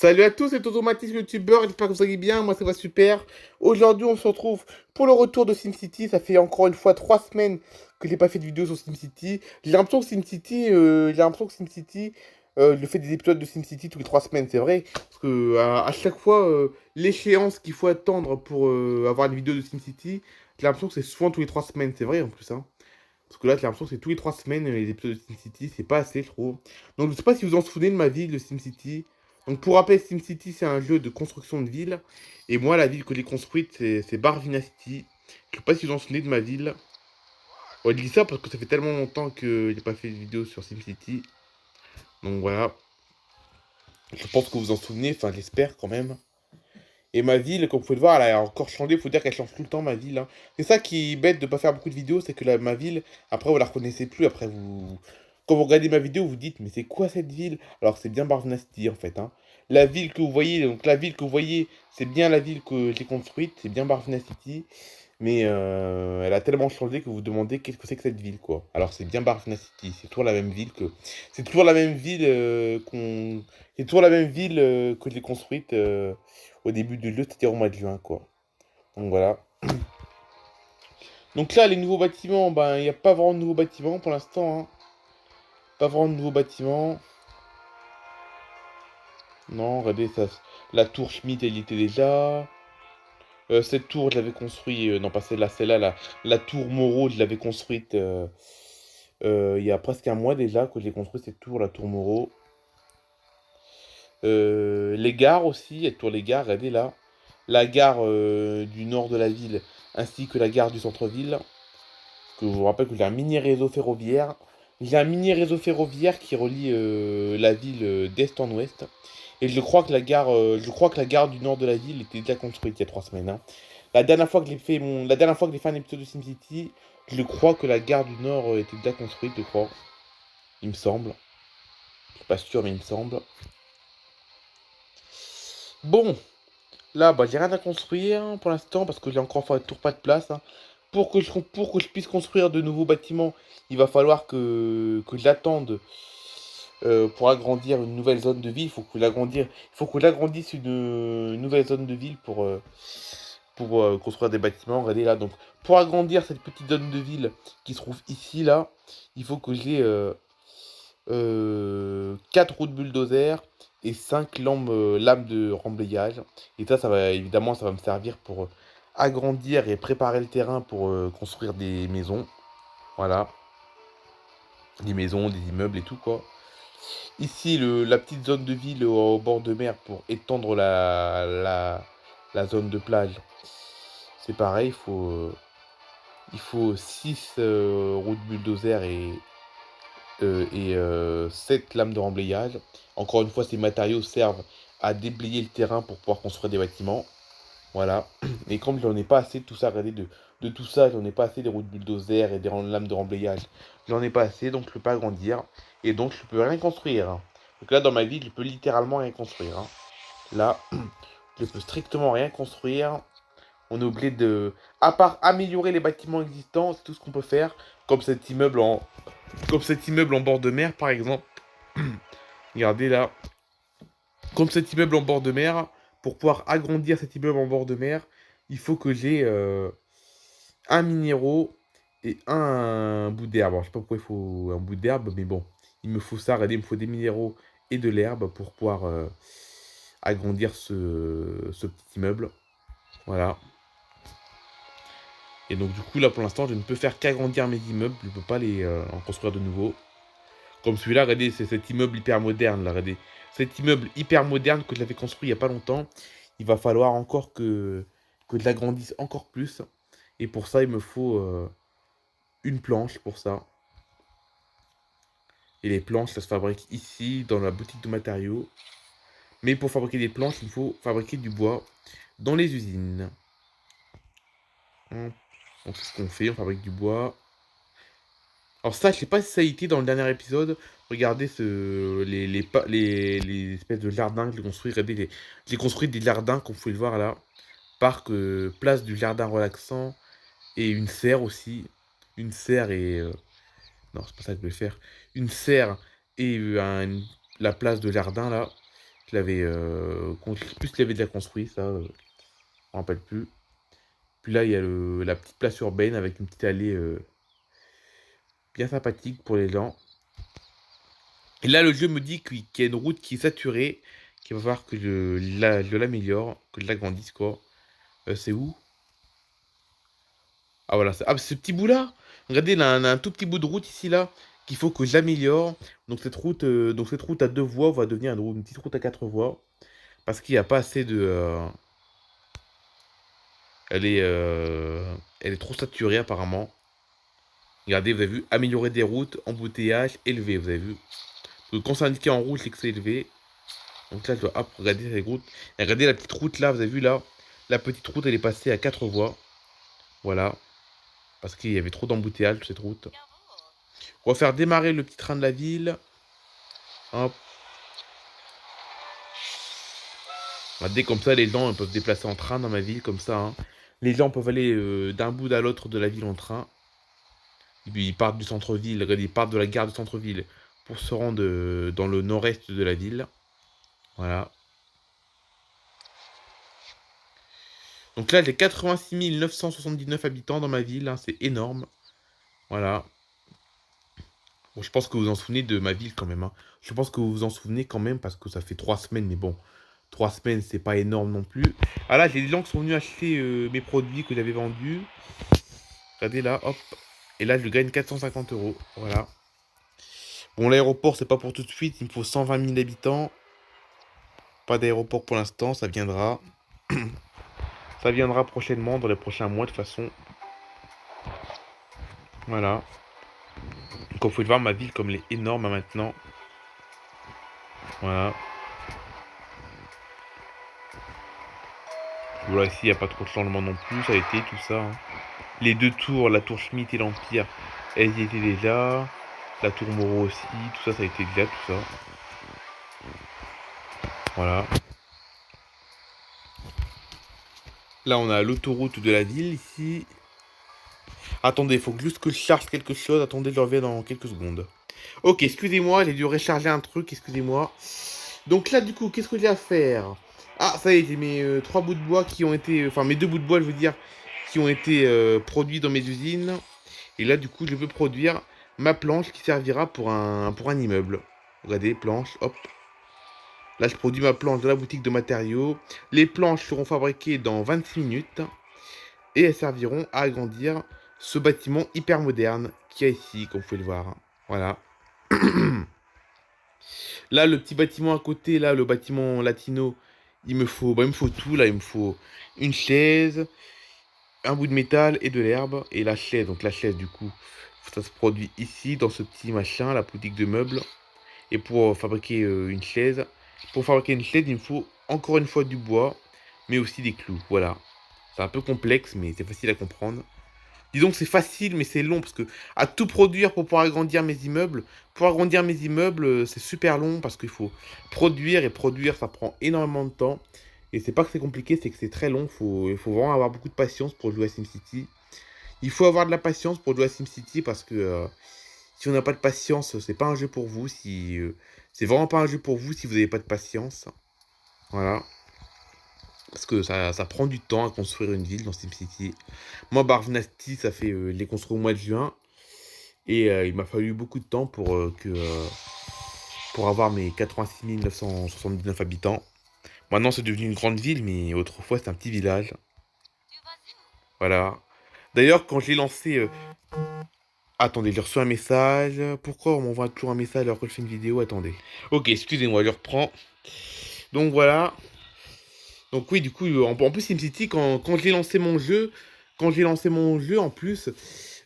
Salut à tous, c'est Automatisme Youtubeur, j'espère que vous allez bien, moi ça va super. Aujourd'hui on se retrouve pour le retour de SimCity, ça fait encore une fois 3 semaines que j'ai pas fait de vidéo sur SimCity. J'ai l'impression que SimCity, je fais des épisodes de SimCity tous les 3 semaines, c'est vrai. Parce que à chaque fois, l'échéance qu'il faut attendre pour avoir une vidéo de SimCity, j'ai l'impression que c'est souvent tous les 3 semaines, c'est vrai en plus. Hein. Parce que là, j'ai l'impression que c'est tous les 3 semaines les épisodes de SimCity, c'est pas assez, je trouve. Donc je sais pas si vous en souvenez de ma ville de SimCity. Donc pour rappel, SimCity, c'est un jeu de construction de ville. Et moi, la ville que j'ai construite, c'est Barvina City. Je sais pas si vous en souvenez de ma ville. Ouais, je dis ça parce que ça fait tellement longtemps que j'ai pas fait de vidéo sur SimCity. Donc voilà. Je pense que vous en souvenez, enfin j'espère quand même. Et ma ville, comme vous pouvez le voir, elle a encore changé. Il faut dire qu'elle change tout le temps, ma ville. Hein. C'est ça qui est bête de ne pas faire beaucoup de vidéos, c'est que ma ville, après, vous la reconnaissez plus. Après, quand vous regardez ma vidéo, vous dites, mais c'est quoi cette ville? Alors, c'est bien Barvina City, en fait. Hein. La ville que vous voyez, donc la ville que vous voyez, c'est bien la ville que j'ai construite, c'est bien Barvina City. Mais elle a tellement changé que vous vous demandez qu'est-ce que c'est que cette ville, quoi. Alors, c'est bien Barvina City. C'est toujours la même ville que. C'est toujours la même ville qu'on. C'est toujours la même ville que j'ai construite. Au début du jeu, c'était au mois de juin, quoi. Donc voilà. Donc là, les nouveaux bâtiments, ben, il n'y a pas vraiment de nouveaux bâtiments pour l'instant. Hein. Pas vraiment de nouveaux bâtiments. Non, regardez, ça, la tour Schmidt, elle y était déjà. Cette tour, je l'avais construite. Non, pas celle-là, la tour Moreau, je l'avais construite il y a presque un mois déjà que j'ai construit cette tour, la tour Moreau. Les gares aussi, la tour Les Gares, regardez là. La gare du nord de la ville, ainsi que la gare du centre-ville. Que je vous rappelle que j'ai un mini réseau ferroviaire. J'ai un mini réseau ferroviaire qui relie la ville d'est en ouest. Et je crois que la gare du nord de la ville était déjà construite il y a 3 semaines. Hein. La dernière fois que j'ai fait un épisode de SimCity, je crois que la gare du nord était déjà construite, je crois. Il me semble. Je suis pas sûr, mais il me semble. Bon, là, bah, j'ai rien à construire pour l'instant parce que j'ai encore toujours pas de place. Hein. Pour que je puisse construire de nouveaux bâtiments, il va falloir que j'attende pour agrandir une nouvelle zone de ville. Il faut que j'agrandisse une nouvelle zone de ville pour construire des bâtiments. Regardez là, donc pour agrandir cette petite zone de ville qui se trouve ici, là, il faut que j'ai 4 roues de bulldozer et 5 lames de remblayage. Et ça va évidemment, ça va me servir pour agrandir et préparer le terrain pour construire des maisons. Voilà, des maisons, des immeubles et tout quoi. Ici, la petite zone de ville au bord de mer pour étendre la zone de plage. C'est pareil, il faut 6 roues de bulldozer et 7 lames de remblayage. Encore une fois, ces matériaux servent à déblayer le terrain pour pouvoir construire des bâtiments. Voilà. Et comme j'en ai pas assez de tout ça, regardez, de tout ça, j'en ai pas assez des roues de bulldozer et des lames de remblayage. J'en ai pas assez, donc je peux pas agrandir. Et donc je peux rien construire. Hein. Donc là, dans ma vie, je peux littéralement rien construire. Hein. Là, je peux strictement rien construire. On est obligé de. À part améliorer les bâtiments existants, c'est tout ce qu'on peut faire. Comme cet immeuble en bord de mer, par exemple. Regardez là. Comme cet immeuble en bord de mer, pour pouvoir agrandir cet immeuble en bord de mer, il faut que j'ai un minéraux et un bout d'herbe. Alors, je sais pas pourquoi il faut un bout d'herbe, mais bon, il me faut ça. Regardez, il me faut des minéraux et de l'herbe pour pouvoir agrandir ce petit immeuble. Voilà. Et donc, du coup, là, pour l'instant, je ne peux faire qu'agrandir mes immeubles. Je ne peux pas les en construire de nouveaux. Comme celui-là, regardez, c'est cet immeuble hyper moderne. Là, regardez. Cet immeuble hyper moderne que j'avais construit il n'y a pas longtemps. Il va falloir encore que je l'agrandisse encore plus. Et pour ça, il me faut une planche pour ça. Et les planches, ça se fabrique ici, dans la boutique de matériaux. Mais pour fabriquer des planches, il faut fabriquer du bois dans les usines. Hein. Donc c'est ce qu'on fait, on fabrique du bois. Alors ça, je sais pas si ça a été dans le dernier épisode. Regardez les espèces de jardins que j'ai construits. Regardez, j'ai construit des jardins, comme vous pouvez le voir là. Parc, place du jardin relaxant. Et une serre aussi. Une serre et... non, c'est pas ça que je vais faire. Une serre et la place de jardin là. Je l'avais... plus je l'avais déjà construit, ça, je me rappelle plus. Puis là, il y a la petite place urbaine avec une petite allée bien sympathique pour les gens. Et là, le jeu me dit qu'il y a une route qui est saturée, qu'il va falloir que je l'améliore, que je l'agrandisse, quoi. C'est où? Ah voilà, ah, ce petit bout-là. Regardez, il a un tout petit bout de route ici, là, qu'il faut que j'améliore. Donc cette route à 2 voies va devenir une petite route à 4 voies. Parce qu'il n'y a pas assez de... elle est, euh, elle est trop saturée, apparemment. Regardez, vous avez vu, améliorer des routes, embouteillage, élevé, vous avez vu. Donc quand c'est indiqué en rouge, c'est que c'est élevé. Donc là, je dois, hop, regarder cette route. Et regardez la petite route là, vous avez vu là. La petite route, elle est passée à 4 voies. Voilà. Parce qu'il y avait trop d'embouteillage sur cette route. On va faire démarrer le petit train de la ville. Hop. Regardez, comme ça, les gens peuvent se déplacer en train dans ma ville, comme ça, hein. Les gens peuvent aller d'un bout à l'autre de la ville en train. Et puis ils partent du centre-ville, ils partent de la gare du centre-ville pour se rendre dans le nord-est de la ville. Voilà. Donc là, j'ai 86 979 habitants dans ma ville, hein, c'est énorme. Voilà. Bon, je pense que vous vous en souvenez de ma ville quand même, hein. Je pense que vous vous en souvenez quand même parce que ça fait 3 semaines, mais bon, 3 semaines, c'est pas énorme non plus. Ah là, j'ai des gens qui sont venus acheter mes produits que j'avais vendus. Regardez là, hop. Et là, je gagne 450 euros. Voilà. Bon, l'aéroport, c'est pas pour tout de suite. Il me faut 120 000 habitants. Pas d'aéroport pour l'instant, ça viendra. Ça viendra prochainement, dans les prochains mois de toute façon. Voilà. Donc, vous pouvez voir ma ville comme elle est énorme hein, maintenant. Voilà. Voilà, ici, il n'y a pas trop de changement non plus. Ça a été tout ça, hein. Les 2 tours, la tour Schmitt et l'Empire, elles y étaient déjà. La tour Moreau aussi, tout ça, ça a été déjà, tout ça. Voilà. Là, on a l'autoroute de la ville ici. Attendez, il faut juste que je charge quelque chose. Attendez, je reviens dans quelques secondes. Ok, excusez-moi, j'ai dû recharger un truc, excusez-moi. Donc là, du coup, qu'est-ce que j'ai à faire? Ah, ça y est, j'ai mes 3 bouts de bois qui ont été... Enfin, mes 2 bouts de bois, je veux dire, qui ont été produits dans mes usines. Et là, du coup, je peux produire ma planche qui servira pour un immeuble. Regardez, planche, hop. Là, je produis ma planche dans la boutique de matériaux. Les planches seront fabriquées dans 26 minutes. Et elles serviront à agrandir ce bâtiment hyper moderne qu'il y a ici, comme vous pouvez le voir. Voilà. Là, le petit bâtiment à côté, là, le bâtiment latino, il me faut tout. Là, il me faut une chaise, un bout de métal et de l'herbe. Et la chaise, donc la chaise, du coup, ça se produit ici, dans ce petit machin, la boutique de meubles. Et pour fabriquer une chaise, il me faut encore une fois du bois, mais aussi des clous. Voilà. C'est un peu complexe, mais c'est facile à comprendre. Disons que c'est facile, mais c'est long parce que à tout produire pour pouvoir agrandir mes immeubles, c'est super long parce qu'il faut produire et produire, ça prend énormément de temps. Et c'est pas que c'est compliqué, c'est que c'est très long. Il faut vraiment avoir beaucoup de patience pour jouer à SimCity. Il faut avoir de la patience pour jouer à SimCity parce que si on n'a pas de patience, c'est pas un jeu pour vous. C'est vraiment pas un jeu pour vous si vous n'avez pas de patience. Voilà. Parce que ça prend du temps à construire une ville dans SimCity. Moi, Barnasty, ça fait, je l'ai construit au mois de juin. Et il m'a fallu beaucoup de temps pour avoir mes 86 979 habitants. Maintenant, c'est devenu une grande ville, mais autrefois, c'était un petit village. Voilà. D'ailleurs, quand j'ai lancé... Attendez, j'ai reçu un message. Pourquoi on m'envoie toujours un message alors que je fais une vidéo? Attendez. Ok, excusez-moi, je reprends. Donc voilà. Donc oui, du coup, en plus SimCity, quand j'ai lancé mon jeu, en plus,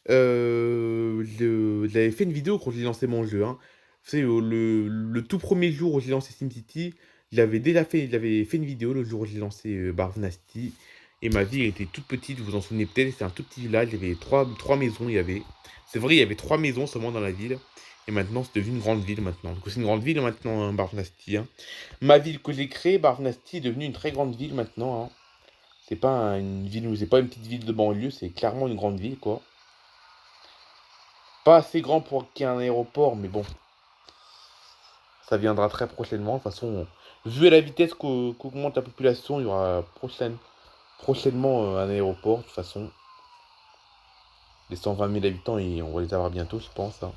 j'avais fait une vidéo quand j'ai lancé mon jeu, hein. C'est le tout premier jour où j'ai lancé SimCity, j'avais fait une vidéo le jour où j'ai lancé Barv Nasty. Et ma ville était toute petite, vous vous en souvenez peut-être, c'était un tout petit village, il y avait trois maisons, il y avait. C'est vrai, il y avait 3 maisons seulement dans la ville. Et maintenant, c'est devenu une grande ville maintenant. Donc c'est une grande ville maintenant, hein, Barv Nasty, hein. Ma ville que j'ai créée, Barnasty, est devenue une très grande ville maintenant, hein. C'est pas une ville, c'est pas une petite ville de banlieue, c'est clairement une grande ville, quoi. Pas assez grand pour qu'il y ait un aéroport, mais bon. Ça viendra très prochainement. De toute façon, vu à la vitesse qu'augmente la population, il y aura prochainement un aéroport. De toute façon, les 120 000 habitants, on va les avoir bientôt, je pense, hein.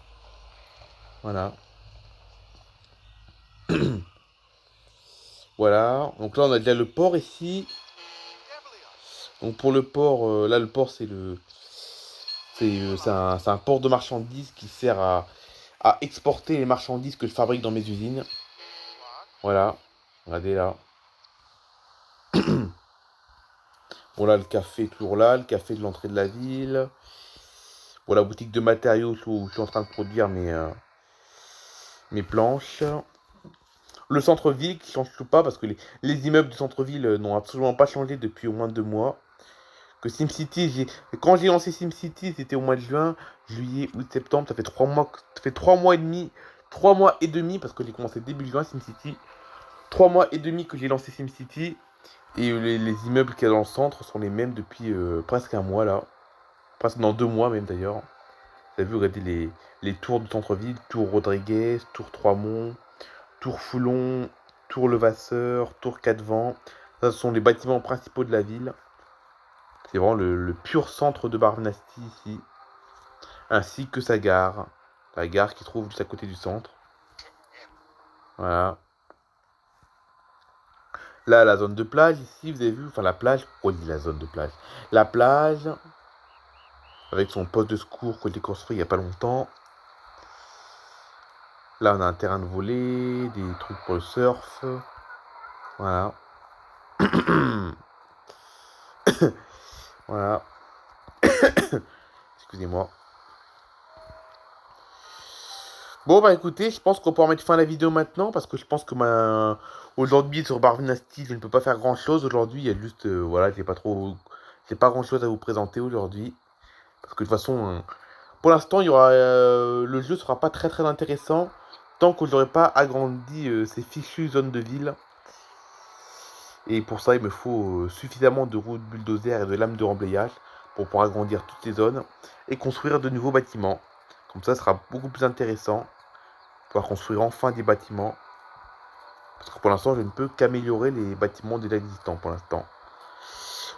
Voilà. Voilà. Donc là, on a déjà le port ici. Donc pour le port, là, le port, c'est un port de marchandises qui sert à exporter les marchandises que je fabrique dans mes usines. Voilà. Regardez là. Bon, là, le café est toujours là. Le café de l'entrée de la ville. Bon, la boutique de matériaux où je suis en train de produire mes planches. Le centre-ville qui change tout pas parce que les immeubles du centre-ville n'ont absolument pas changé depuis au moins 2 mois. Que SimCity, quand j'ai lancé SimCity, c'était au mois de juin, juillet, août, septembre, ça fait 3 mois, ça fait 3 mois et demi, 3 mois et demi parce que j'ai commencé début juin SimCity. 3 mois et demi que j'ai lancé SimCity et les immeubles qu'il y a dans le centre sont les mêmes depuis presque un mois là, presque dans 2 mois même d'ailleurs. Vous avez vu, regardez les tours du centre-ville, tour Rodriguez, tour Trois-Monts, tour Foulon, tour Levasseur, tour Quatre-Vents. Ça, ce sont les bâtiments principaux de la ville. C'est vraiment le pur centre de Barnasty ici, ainsi que sa gare. La gare qui se trouve juste à côté du centre. Voilà. Là, la zone de plage ici, vous avez vu, enfin la plage, pourquoi on dit la zone de plage? La plage, avec son poste de secours qui a été construit il n'y a pas longtemps. Là, on a un terrain de volley, des trucs pour le surf. Voilà. Voilà. Excusez-moi. Bon, bah écoutez, je pense qu'on peut en mettre fin à la vidéo maintenant parce que je pense que aujourd'hui sur Barnasty, je ne peux pas faire grand chose. Aujourd'hui, il y a juste. Voilà, j'ai pas grand chose à vous présenter aujourd'hui. Parce que de toute façon, pour l'instant, le jeu sera pas très très intéressant tant que je n'aurai pas agrandi ces fichues zones de ville. Et pour ça, il me faut suffisamment de roues de bulldozer et de lames de remblayage pour pouvoir agrandir toutes ces zones et construire de nouveaux bâtiments. Comme ça sera beaucoup plus intéressant. Pouvoir construire enfin des bâtiments. Parce que pour l'instant, je ne peux qu'améliorer les bâtiments déjà existants pour l'instant.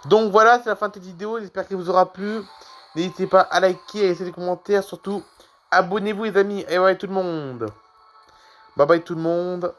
Donc voilà, c'est la fin de cette vidéo. J'espère qu'elle vous aura plu. N'hésitez pas à liker, à laisser des commentaires. Surtout, abonnez-vous les amis. Et ouais tout le monde. Bye bye tout le monde.